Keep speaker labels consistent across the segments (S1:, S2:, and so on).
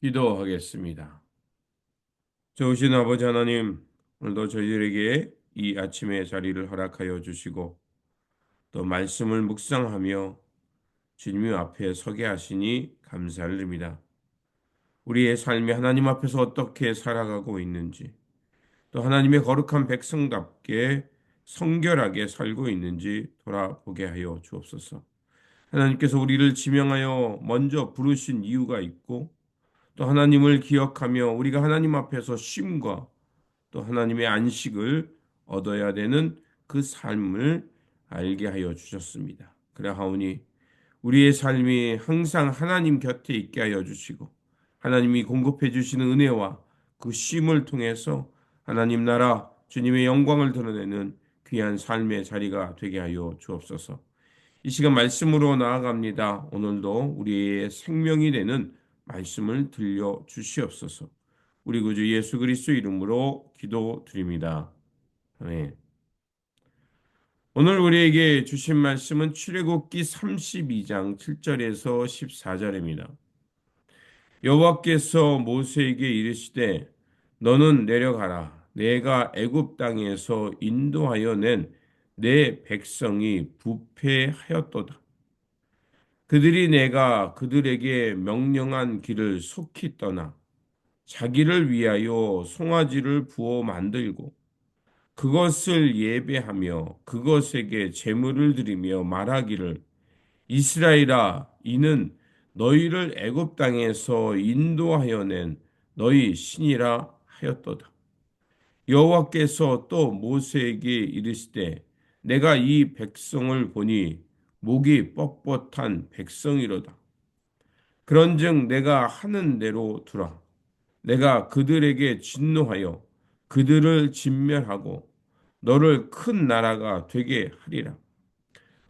S1: 기도하겠습니다. 좋으신 아버지 하나님, 오늘도 저희들에게 이 아침의 자리를 허락하여 주시고 또 말씀을 묵상하며 주님 앞에 서게 하시니 감사를 드립니다. 우리의 삶이 하나님 앞에서 어떻게 살아가고 있는지, 또 하나님의 거룩한 백성답게 성결하게 살고 있는지 돌아보게 하여 주옵소서. 하나님께서 우리를 지명하여 먼저 부르신 이유가 있고, 또 하나님을 기억하며 우리가 하나님 앞에서 쉼과 또 하나님의 안식을 얻어야 되는 그 삶을 알게 하여 주셨습니다. 그러하오니 우리의 삶이 항상 하나님 곁에 있게 하여 주시고 하나님이 공급해 주시는 은혜와 그 쉼을 통해서 하나님 나라 주님의 영광을 드러내는 귀한 삶의 자리가 되게 하여 주옵소서. 이 시간 말씀으로 나아갑니다. 오늘도 우리의 생명이 되는 말씀을 들려 주시옵소서. 우리 구주 예수 그리스도 이름으로 기도드립니다. 아멘. 오늘 우리에게 주신 말씀은 출애굽기 32장 7절에서 14절입니다. 여호와께서 모세에게 이르시되 너는 내려가라. 내가 애굽 땅에서 인도하여 낸 내 백성이 부패하였도다. 그들이 내가 그들에게 명령한 길을 속히 떠나 자기를 위하여 송아지를 부어 만들고 그것을 예배하며 그것에게 제물을 드리며 말하기를 이스라엘아 이는 너희를 애굽 땅에서 인도하여 낸 너희 신이라 하였도다. 여호와께서 또 모세에게 이르시되 내가 이 백성을 보니 목이 뻣뻣한 백성이로다. 그런즉 내가 하는 대로 두라. 내가 그들에게 진노하여 그들을 진멸하고 너를 큰 나라가 되게 하리라.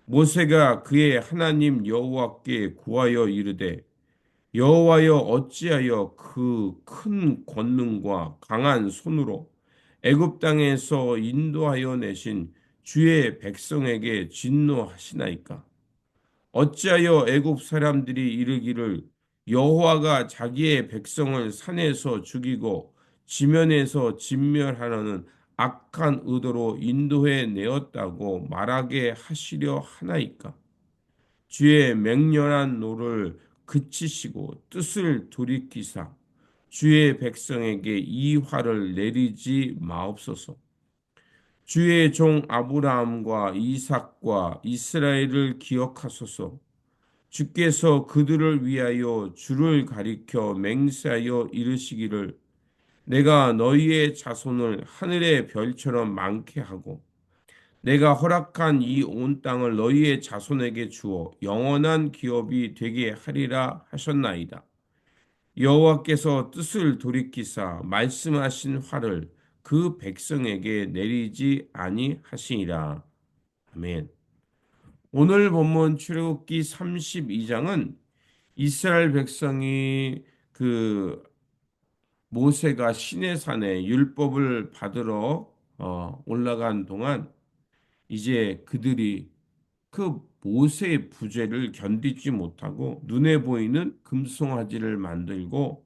S1: 모세가 그의 하나님 여호와께 구하여 이르되 여호와여 어찌하여 그 큰 권능과 강한 손으로 애굽 땅에서 인도하여 내신 주의 백성에게 진노하시나이까? 어찌하여 애굽 사람들이 이르기를 여호와가 자기의 백성을 산에서 죽이고 지면에서 진멸하려는 악한 의도로 인도해 내었다고 말하게 하시려 하나이까? 주의 맹렬한 노를 그치시고 뜻을 돌이키사 주의 백성에게 이 화를 내리지 마옵소서. 주의 종 아브라함과 이삭과 이스라엘을 기억하소서. 주께서 그들을 위하여 주를 가리켜 맹세하여 이르시기를 내가 너희의 자손을 하늘의 별처럼 많게 하고 내가 허락한 이 온 땅을 너희의 자손에게 주어 영원한 기업이 되게 하리라 하셨나이다. 여호와께서 뜻을 돌이키사 말씀하신 화를 그 백성에게 내리지 아니하시니라. 아멘. 오늘 본문 출애굽기 32장은 이스라엘 백성이 그 모세가 시내산에 율법을 받으러 올라간 동안 이제 그들이 그 모세의 부재를 견디지 못하고 눈에 보이는 금송아지를 만들고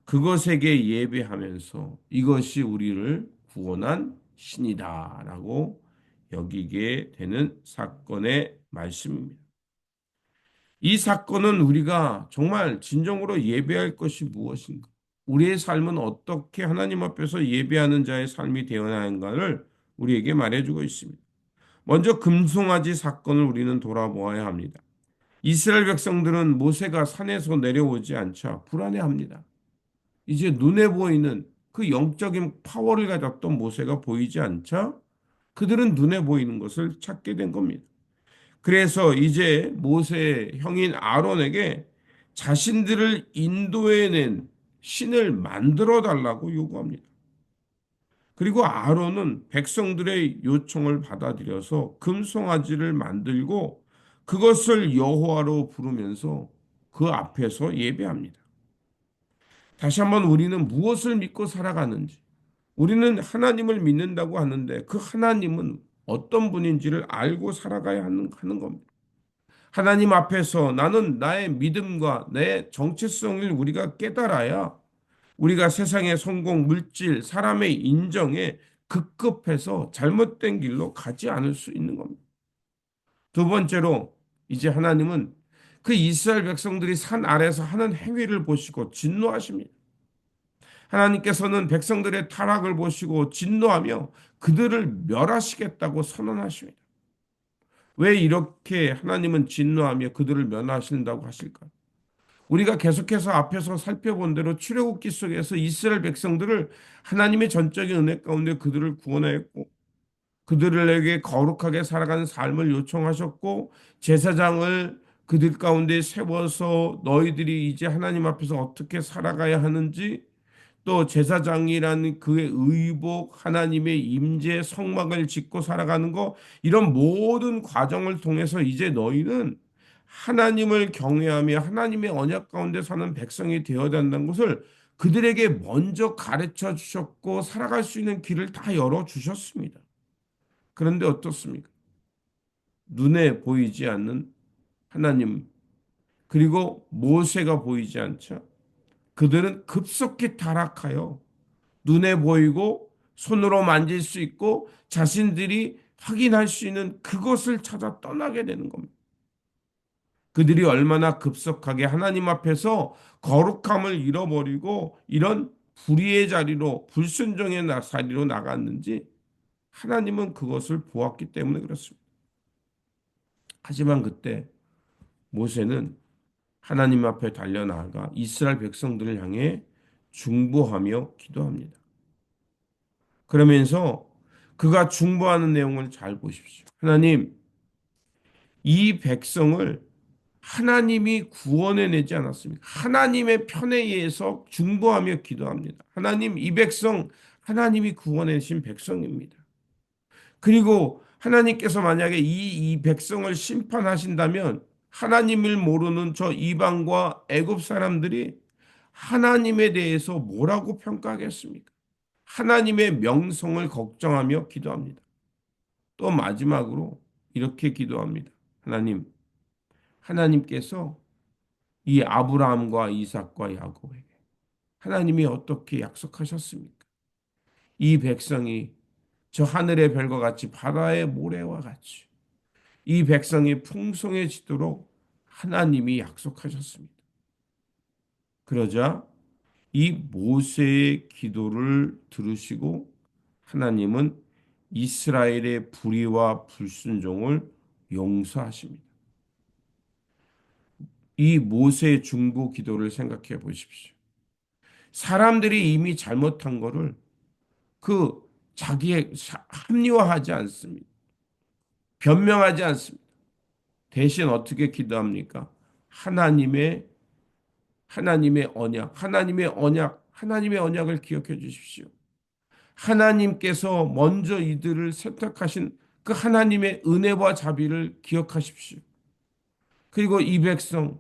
S1: 그것에게 예배하면서 이것이 우리를 구원한 신이다라고 여기게 되는 사건의 말씀입니다. 이 사건은 우리가 정말 진정으로 예배할 것이 무엇인가? 우리의 삶은 어떻게 하나님 앞에서 예배하는 자의 삶이 되어야 하는가를 우리에게 말해주고 있습니다. 먼저 금송아지 사건을 우리는 돌아보아야 합니다. 이스라엘 백성들은 모세가 산에서 내려오지 않자 불안해합니다. 이제 눈에 보이는 그 영적인 파워를 가졌던 모세가 보이지 않자 그들은 눈에 보이는 것을 찾게 된 겁니다. 그래서 이제 모세의 형인 아론에게 자신들을 인도해낸 신을 만들어 달라고 요구합니다. 그리고 아론은 백성들의 요청을 받아들여서 금송아지를 만들고 그것을 여호와로 부르면서 그 앞에서 예배합니다. 다시 한번 우리는 무엇을 믿고 살아가는지, 우리는 하나님을 믿는다고 하는데 그 하나님은 어떤 분인지를 알고 살아가야 하는 겁니다. 하나님 앞에서 나는 나의 믿음과 내 정체성을 우리가 깨달아야 우리가 세상의 성공, 물질, 사람의 인정에 급급해서 잘못된 길로 가지 않을 수 있는 겁니다. 두 번째로 이제 하나님은 그 이스라엘 백성들이 산 아래서 하는 행위를 보시고 진노하십니다. 하나님께서는 백성들의 타락을 보시고 진노하며 그들을 멸하시겠다고 선언하십니다. 왜 이렇게 하나님은 진노하며 그들을 멸하신다고 하실까요? 우리가 계속해서 앞에서 살펴본 대로 출애굽기 속에서 이스라엘 백성들을 하나님의 전적인 은혜 가운데 그들을 구원하였고 그들에게 거룩하게 살아가는 삶을 요청하셨고 제사장을 그들 가운데 세워서 너희들이 이제 하나님 앞에서 어떻게 살아가야 하는지 또 제사장이라는 그의 의복, 하나님의 임재, 성막을 짓고 살아가는 거 이런 모든 과정을 통해서 이제 너희는 하나님을 경외하며 하나님의 언약 가운데 사는 백성이 되어야 된다는 것을 그들에게 먼저 가르쳐 주셨고 살아갈 수 있는 길을 다 열어 주셨습니다. 그런데 어떻습니까? 눈에 보이지 않는 하나님 그리고 모세가 보이지 않죠. 그들은 급속히 타락하여 눈에 보이고 손으로 만질 수 있고 자신들이 확인할 수 있는 그것을 찾아 떠나게 되는 겁니다. 그들이 얼마나 급속하게 하나님 앞에서 거룩함을 잃어버리고 이런 불의의 자리로 불순종의 자리로 나갔는지 하나님은 그것을 보았기 때문에 그렇습니다. 하지만 그때 모세는 하나님 앞에 달려나가 이스라엘 백성들을 향해 중보하며 기도합니다. 그러면서 그가 중보하는 내용을 잘 보십시오. 하나님, 이 백성을 하나님이 구원해내지 않았습니까? 하나님의 편에 의해서 중보하며 기도합니다. 하나님, 이 백성, 하나님이 구원해신 백성입니다. 그리고 하나님께서 만약에 이 백성을 심판하신다면 하나님을 모르는 저 이방과 애굽 사람들이 하나님에 대해서 뭐라고 평가하겠습니까? 하나님의 명성을 걱정하며 기도합니다. 또 마지막으로 이렇게 기도합니다. 하나님, 하나님께서 이 아브라함과 이삭과 야곱에게 하나님이 어떻게 약속하셨습니까? 이 백성이 저 하늘의 별과 같이 바다의 모래와 같이 이 백성이 풍성해지도록 하나님이 약속하셨습니다. 그러자 이 모세의 기도를 들으시고 하나님은 이스라엘의 불의와 불순종을 용서하십니다. 이 모세의 중보 기도를 생각해 보십시오. 사람들이 이미 잘못한 거를 그 자기의 합리화하지 않습니다. 변명하지 않습니다. 대신 어떻게 기도합니까? 하나님의 하나님의 언약을 기억해 주십시오. 하나님께서 먼저 이들을 선택하신 그 하나님의 은혜와 자비를 기억하십시오. 그리고 이 백성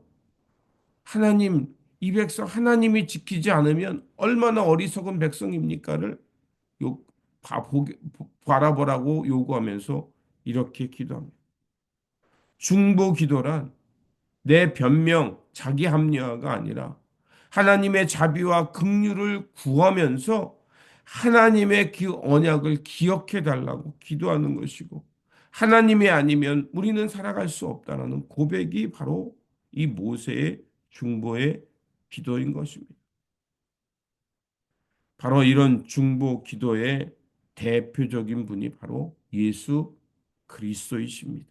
S1: 하나님이 지키지 않으면 얼마나 어리석은 백성입니까를 요, 바라보라고 요구하면서 이렇게 기도합니다. 중보 기도란 내 변명, 자기 합리화가 아니라 하나님의 자비와 긍휼을 구하면서 하나님의 그 언약을 기억해 달라고 기도하는 것이고 하나님이 아니면 우리는 살아갈 수 없다라는 고백이 바로 이 모세의 중보의 기도인 것입니다. 바로 이런 중보 기도의 대표적인 분이 바로 예수 그리스도이십니다.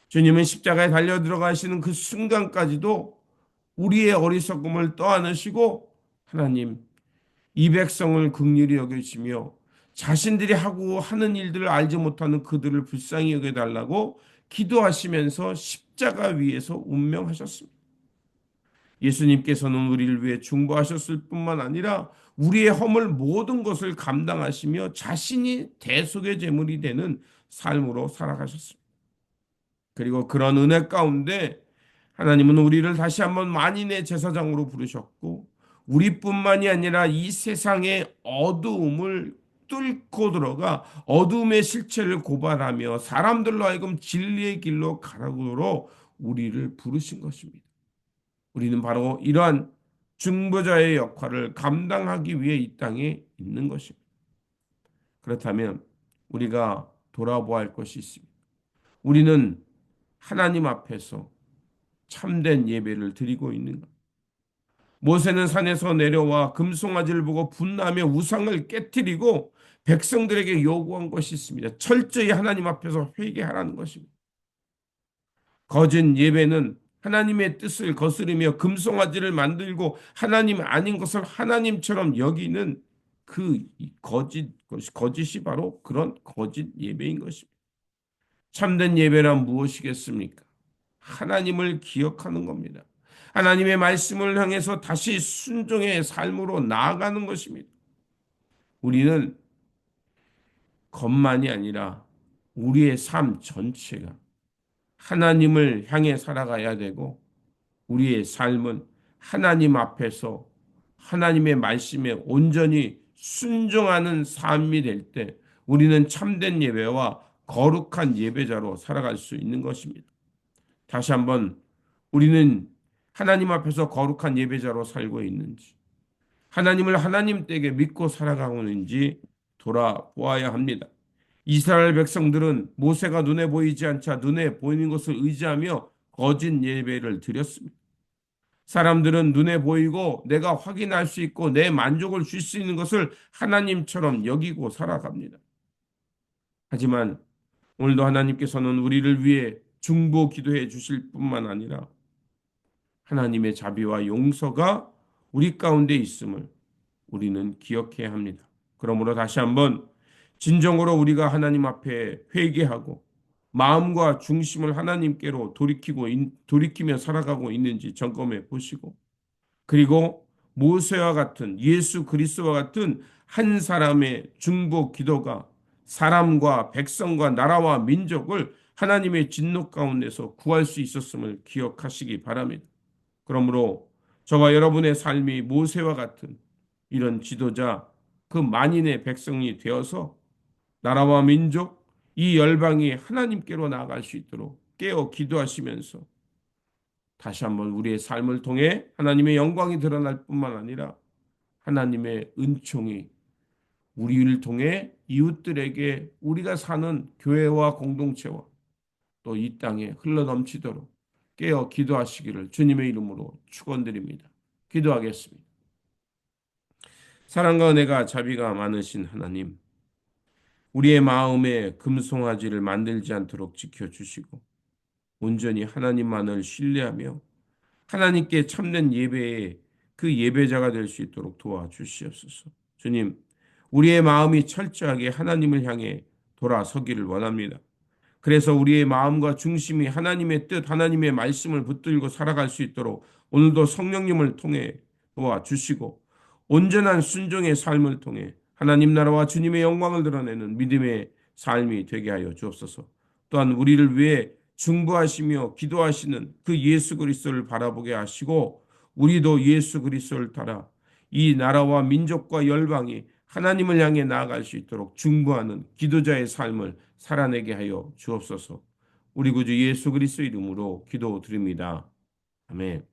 S1: 주님은 십자가에 달려 들어가시는 그 순간까지도 우리의 어리석음을 떠안으시고 하나님 이 백성을 긍휼히 여기시며 자신들이 하고 하는 일들을 알지 못하는 그들을 불쌍히 여겨달라고 기도하시면서 십자가 위에서 운명하셨습니다. 예수님께서는 우리를 위해 중보하셨을 뿐만 아니라 우리의 허물 모든 것을 감당하시며 자신이 대속의 제물이 되는 삶으로 살아가셨습니다. 그리고 그런 은혜 가운데 하나님은 우리를 다시 한번 만인의 제사장으로 부르셨고 우리뿐만이 아니라 이 세상의 어두움을 뚫고 들어가 어두움의 실체를 고발하며 사람들로 하여금 진리의 길로 가라도록 우리를 부르신 것입니다. 우리는 바로 이러한 중보자의 역할을 감당하기 위해 이 땅에 있는 것입니다. 그렇다면 우리가 돌아보아야 할 것이 있습니다. 우리는 하나님 앞에서 참된 예배를 드리고 있는가? 모세는 산에서 내려와 금송아지를 보고 분노하며 우상을 깨뜨리고 백성들에게 요구한 것이 있습니다. 철저히 하나님 앞에서 회개하라는 것입니다. 거짓 예배는 하나님의 뜻을 거스르며 금송아지를 만들고 하나님 아닌 것을 하나님처럼 여기는 그 거짓이 바로 그런 거짓 예배인 것입니다. 참된 예배란 무엇이겠습니까? 하나님을 기억하는 겁니다. 하나님의 말씀을 향해서 다시 순종의 삶으로 나아가는 것입니다. 우리는 것만이 아니라 우리의 삶 전체가 하나님을 향해 살아가야 되고 우리의 삶은 하나님 앞에서 하나님의 말씀에 온전히 순종하는 삶이 될 때 우리는 참된 예배와 거룩한 예배자로 살아갈 수 있는 것입니다. 다시 한번 우리는 하나님 앞에서 거룩한 예배자로 살고 있는지, 하나님을 하나님 댁에 믿고 살아가고 있는지 돌아보아야 합니다. 이스라엘 백성들은 모세가 눈에 보이지 않자 눈에 보이는 것을 의지하며 거짓 예배를 드렸습니다. 사람들은 눈에 보이고 내가 확인할 수 있고 내 만족을 줄 수 있는 것을 하나님처럼 여기고 살아갑니다. 하지만 오늘도 하나님께서는 우리를 위해 중보 기도해 주실 뿐만 아니라 하나님의 자비와 용서가 우리 가운데 있음을 우리는 기억해야 합니다. 그러므로 다시 한번 진정으로 우리가 하나님 앞에 회개하고 마음과 중심을 하나님께로 돌이키며 살아가고 있는지 점검해 보시고 그리고 모세와 같은 예수 그리스도와 같은 한 사람의 중보 기도가 사람과 백성과 나라와 민족을 하나님의 진노 가운데서 구할 수 있었음을 기억하시기 바랍니다. 그러므로 저와 여러분의 삶이 모세와 같은 이런 지도자 그 만인의 백성이 되어서 나라와 민족 이 열방이 하나님께로 나아갈 수 있도록 깨어 기도하시면서 다시 한번 우리의 삶을 통해 하나님의 영광이 드러날 뿐만 아니라 하나님의 은총이 우리를 통해 이웃들에게 우리가 사는 교회와 공동체와 또 이 땅에 흘러넘치도록 깨어 기도하시기를 주님의 이름으로 축원드립니다. 기도하겠습니다. 사랑과 은혜가 자비가 많으신 하나님, 우리의 마음에 금송아지를 만들지 않도록 지켜주시고 온전히 하나님만을 신뢰하며 하나님께 참된 예배의 그 예배자가 될 수 있도록 도와주시옵소서. 주님, 우리의 마음이 철저하게 하나님을 향해 돌아서기를 원합니다. 그래서 우리의 마음과 중심이 하나님의 뜻, 하나님의 말씀을 붙들고 살아갈 수 있도록 오늘도 성령님을 통해 도와주시고 온전한 순종의 삶을 통해 하나님 나라와 주님의 영광을 드러내는 믿음의 삶이 되게 하여 주옵소서. 또한 우리를 위해 중보하시며 기도하시는 그 예수 그리스도를 바라보게 하시고 우리도 예수 그리스도를 따라 이 나라와 민족과 열방이 하나님을 향해 나아갈 수 있도록 중보하는 기도자의 삶을 살아내게 하여 주옵소서. 우리 구주 예수 그리스도 이름으로 기도드립니다. 아멘.